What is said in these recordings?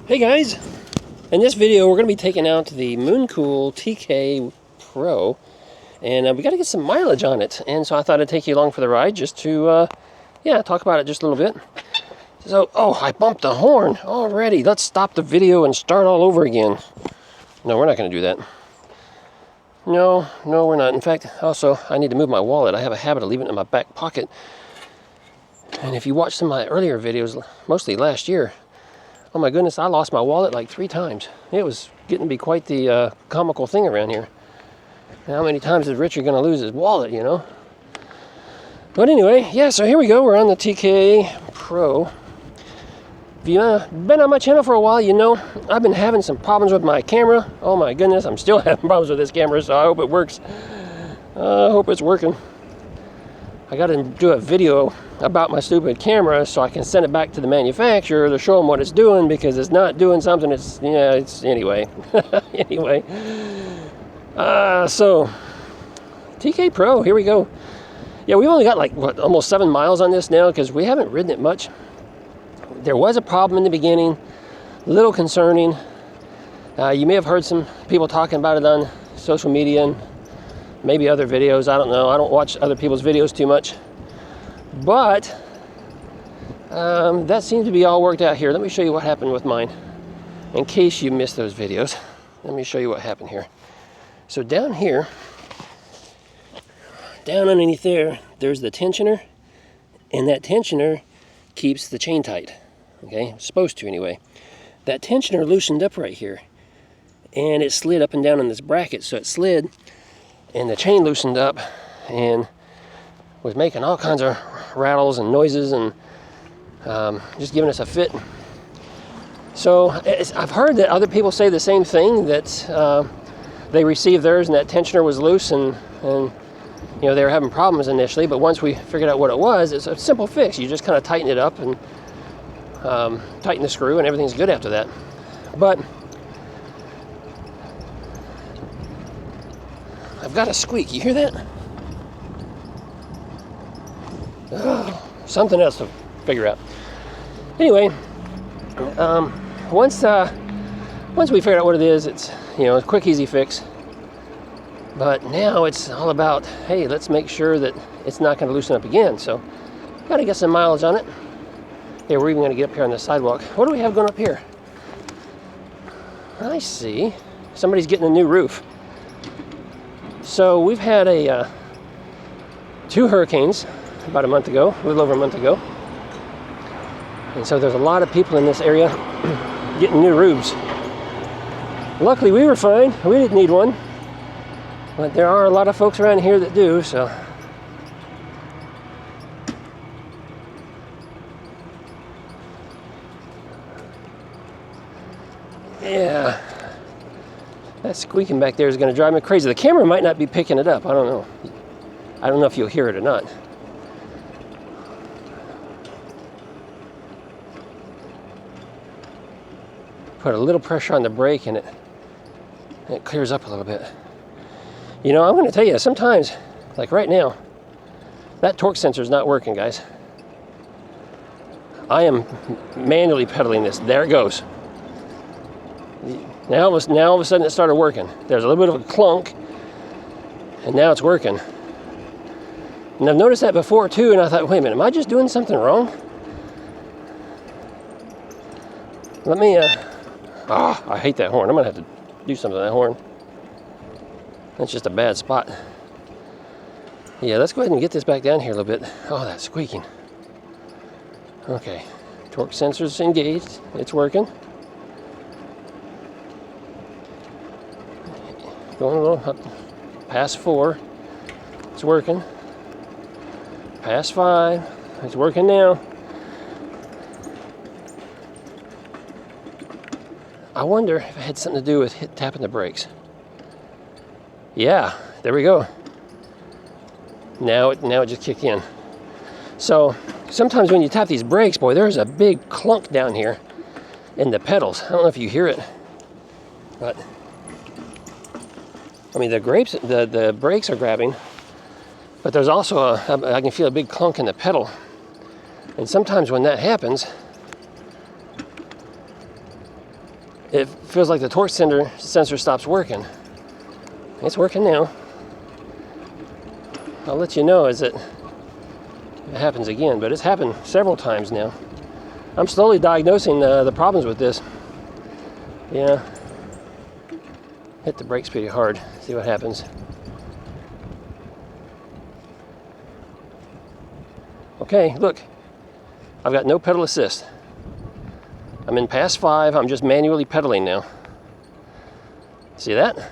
Hey guys, in this video we're going to be taking out the Mooncool TK Pro, and we got to get some mileage on it, and so I thought I'd take you along for the ride just to talk about it just a little bit. So, I bumped the horn already. Let's stop the video and start all over again. No, we're not going to do that. No, we're not. In fact, also, I need to move my wallet. I have a habit of leaving it in my back pocket, and if you watched some of my earlier videos, mostly last year, oh my goodness, I lost my wallet like 3 times. It was getting to be quite the comical thing around here. How many times is Richard going to lose his wallet, you know? But anyway, yeah, so here we go. We're on the TK Pro. If you've been on my channel for a while, you know I've been having some problems with my camera. Oh my goodness, I'm still having problems with this camera, so I hope it works. I hope it's working. I got to do a video about my stupid camera so I can send it back to the manufacturer to show them what it's doing, because it's not doing something. It's anyway. Anyway. So TK Pro, here we go. Yeah, we've only got like almost 7 miles on this now because we haven't ridden it much. There was a problem in the beginning, a little concerning. You may have heard some people talking about it on social media and maybe other videos. I don't know. I don't watch other people's videos too much. But that seems to be all worked out here. Let me show you what happened with mine. In case you missed those videos, let me show you what happened here. So down here, down underneath there, there's the tensioner. And that tensioner keeps the chain tight. Okay, it's supposed to anyway. That tensioner loosened up right here. And it slid up and down in this bracket. So it slid, and the chain loosened up and was making all kinds of rattles and noises and just giving us a fit. So I've heard that other people say the same thing, that they received theirs and that tensioner was loose, and you know, they were having problems initially, but once we figured out what it was, it's a simple fix. You just kind of tighten it up and tighten the screw, and everything's good after that. But I've got a squeak. You hear that? Something else to figure out. Anyway, once we figured out what it is, it's a quick, easy fix. But now it's all about, hey, let's make sure that it's not going to loosen up again. So, got to get some mileage on it. Yeah, we're even going to get up here on the sidewalk. What do we have going up here? I see. Somebody's getting a new roof. So we've had 2 hurricanes about a month ago, a little over a month ago. And so there's a lot of people in this area getting new roofs. Luckily we were fine, we didn't need one. But there are a lot of folks around here that do, so. Yeah. That squeaking back there is going to drive me crazy. The camera might not be picking it up. I don't know. I don't know if you'll hear it or not. Put a little pressure on the brake and it clears up a little bit. I'm going to tell you, sometimes, like right now, that torque sensor is not working, guys. I am manually pedaling this. There it goes. Now all of a sudden it started working. There's a little bit of a clunk, and now it's working. And I've noticed that before too, and I thought, wait a minute, am I just doing something wrong? Let me, I hate that horn. I'm gonna have to do something to that horn. That's just a bad spot. Yeah, let's go ahead and get this back down here a little bit. Oh, that's squeaking. Okay, torque sensor's engaged. It's working. Going a little up past 4. It's working. Past 5. It's working now. I wonder if it had something to do with tapping the brakes. Yeah, there we go. Now it just kicked in. So sometimes when you tap these brakes, boy, there's a big clunk down here in the pedals. I don't know if you hear it, but I mean the brakes are grabbing, but there's also I can feel a big clunk in the pedal. And sometimes when that happens, it feels like the torque sensor stops working. It's working now. I'll let you know as it happens again, but it's happened several times now. I'm slowly diagnosing the problems with this. Yeah. Hit the brakes pretty hard. See what happens. Okay, look. I've got no pedal assist. I'm in pass 5. I'm just manually pedaling now. See that?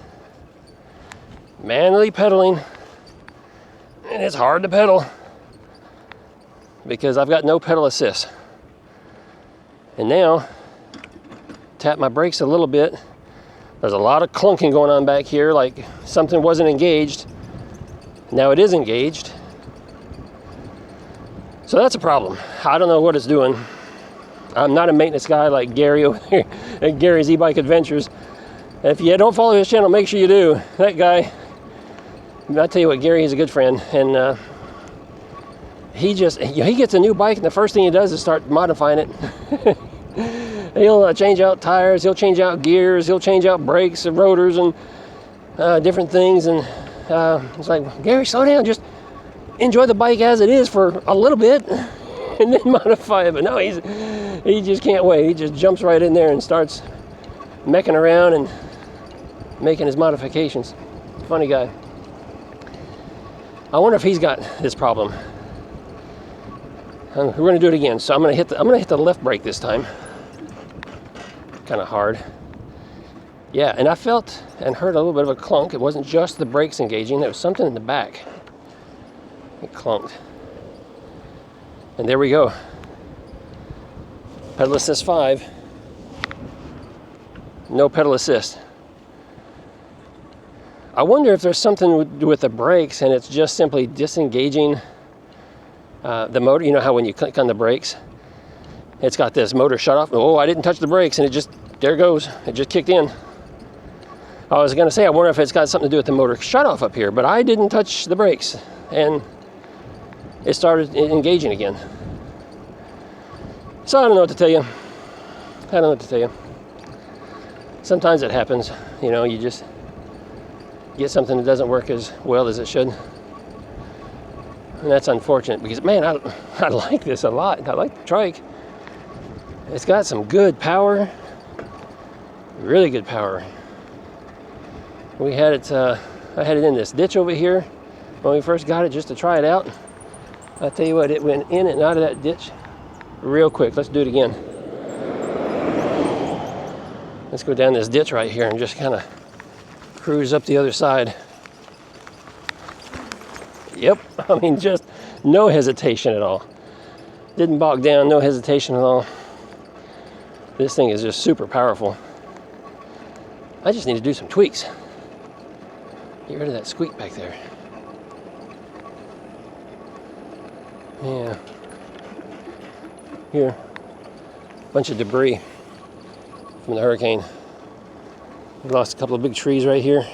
Manually pedaling. And it's hard to pedal because I've got no pedal assist. And now, tap my brakes a little bit. There's a lot of clunking going on back here, like something wasn't engaged. Now it is engaged. So that's a problem. I don't know what it's doing. I'm not a maintenance guy like Gary over here at Gary's e-bike adventures. If you don't follow his channel, make sure you do. That guy, I tell you what, Gary is a good friend, and he gets a new bike, and the first thing he does is start modifying it. He'll change out tires, he'll change out gears, he'll change out brakes and rotors and different things. And it's like, Gary, slow down, just enjoy the bike as it is for a little bit and then modify it. But no, he just can't wait. He just jumps right in there and starts mecking around and making his modifications. Funny guy. I wonder if he's got this problem. We're going to do it again. So I'm going to hit the left brake this time. Kind of hard. Yeah, and I felt and heard a little bit of a clunk. It wasn't just the brakes engaging. There was something in the back. It clunked. And there we go. Pedal assist 5. No pedal assist. I wonder if there's something with the brakes and it's just simply disengaging the motor. You know how when you click on the brakes, it's got this motor shut off. Oh, I didn't touch the brakes, and there it goes. It just kicked in. I was going to say, I wonder if it's got something to do with the motor shut off up here, but I didn't touch the brakes, and it started engaging again. So I don't know what to tell you. I don't know what to tell you. Sometimes it happens. You know, you just get something that doesn't work as well as it should. And that's unfortunate because, man, I like this a lot. I like the trike. It's got some good power, really good power. We had it, I had it in this ditch over here when we first got it just to try it out. I'll tell you what, it went in and out of that ditch real quick. Let's do it again. Let's go down this ditch right here and just kind of cruise up the other side. Yep, I mean, just no hesitation at all. Didn't bog down, no hesitation at all. This thing is just super powerful. I just need to do some tweaks. Get rid of that squeak back there. Yeah. Here, bunch of debris from the hurricane. We lost a couple of big trees right here.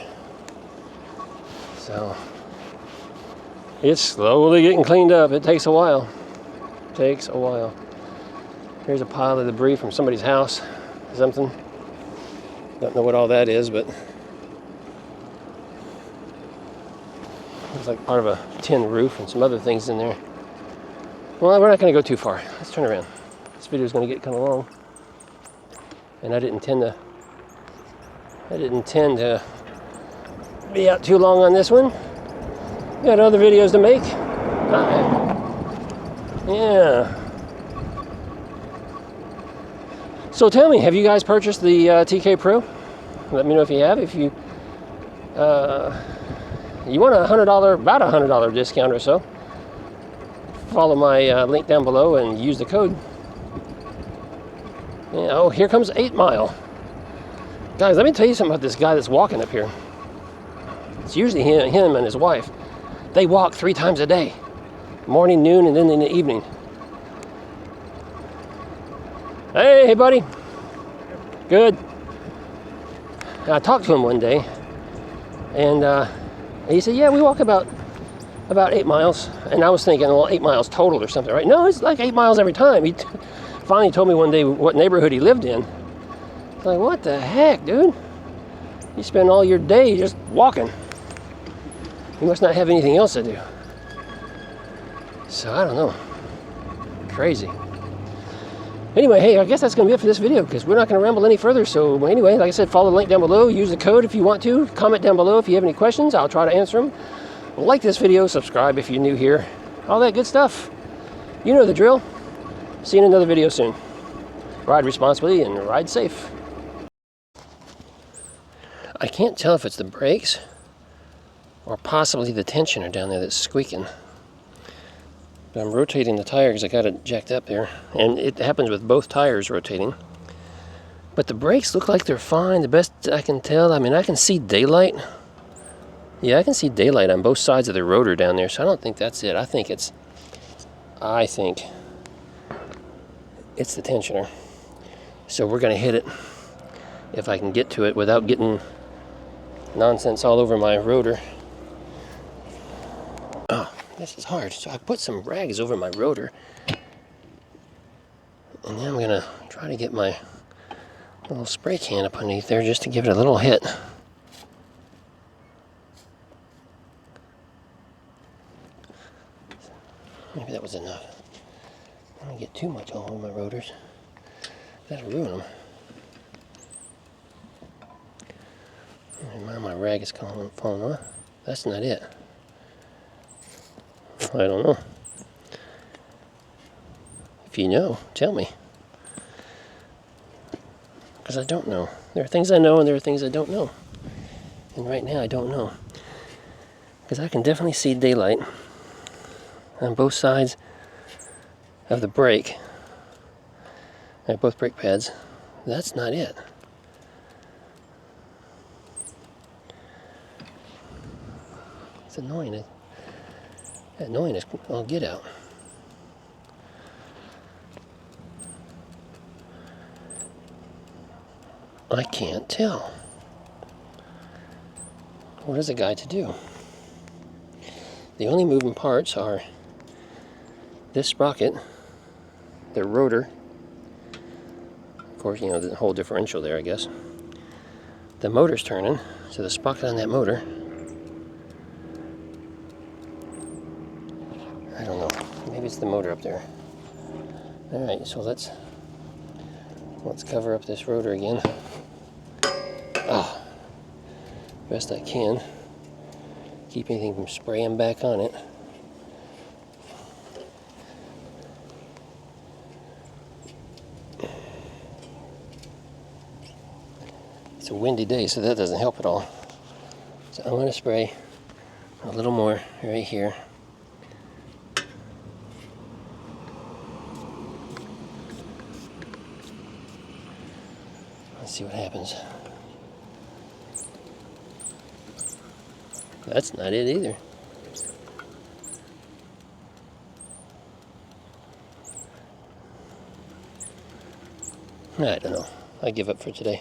So it's slowly getting cleaned up. It takes a while. Takes a while. Here's a pile of debris from somebody's house, something. Don't know what all that is, but it's like part of a tin roof and some other things in there. Well, we're not going to go too far. Let's turn around. This video is going to get kind of long, and I didn't intend to be out too long on this one. Got other videos to make. Yeah. So tell me, have you guys purchased the TK Pro? Let me know if you have. If you you want about $100 discount or so, follow my link down below and use the code. Yeah, oh, here comes 8 Mile. Guys, let me tell you something about this guy that's walking up here. It's usually him and his wife. They walk 3 times a day. Morning, noon, and then in the evening. Hey, buddy. Good. I talked to him one day, and he said, yeah, we walk about 8 miles. And I was thinking, well, 8 miles total or something, right? No, it's like 8 miles every time. He finally told me one day what neighborhood he lived in. It's like, what the heck, dude? You spend all your day just walking. You must not have anything else to do. So I don't know. Crazy. Anyway, hey, I guess that's going to be it for this video because we're not going to ramble any further. So anyway, like I said, follow the link down below. Use the code if you want to. Comment down below if you have any questions. I'll try to answer them. Like this video. Subscribe if you're new here. All that good stuff. You know the drill. See you in another video soon. Ride responsibly and ride safe. I can't tell if it's the brakes or possibly the tensioner down there that's squeaking. But I'm rotating the tire because I got it jacked up there. And it happens with both tires rotating. But the brakes look like they're fine. The best I can tell, I mean, I can see daylight. Yeah, I can see daylight on both sides of the rotor down there. So I don't think that's it. I think it's the tensioner. So we're going to hit it if I can get to it without getting nonsense all over my rotor. Oh. This is hard. So I put some rags over my rotor. And then I'm going to try to get my little spray can up underneath there just to give it a little hit. Maybe that was enough. I don't get too much all over my rotors. That'll ruin them. My rag is falling off. That's not it. I don't know. If you know, tell me. Because I don't know. There are things I know and there are things I don't know. And right now I don't know. Because I can definitely see daylight on both sides of the brake. Both brake pads. That's not it. It's annoying. Annoying as I'll get out. I can't tell. What is a guy to do? The only moving parts are this sprocket, the rotor, of course, you know, the whole differential there, I guess. The motor's turning, so the sprocket on that motor. I don't know. Maybe it's the motor up there. Alright, so let's cover up this rotor again. Best I can. Keep anything from spraying back on it. It's a windy day, so that doesn't help at all. So I'm going to spray a little more right here. Let's see what happens. That's not it either. I don't know. I give up for today.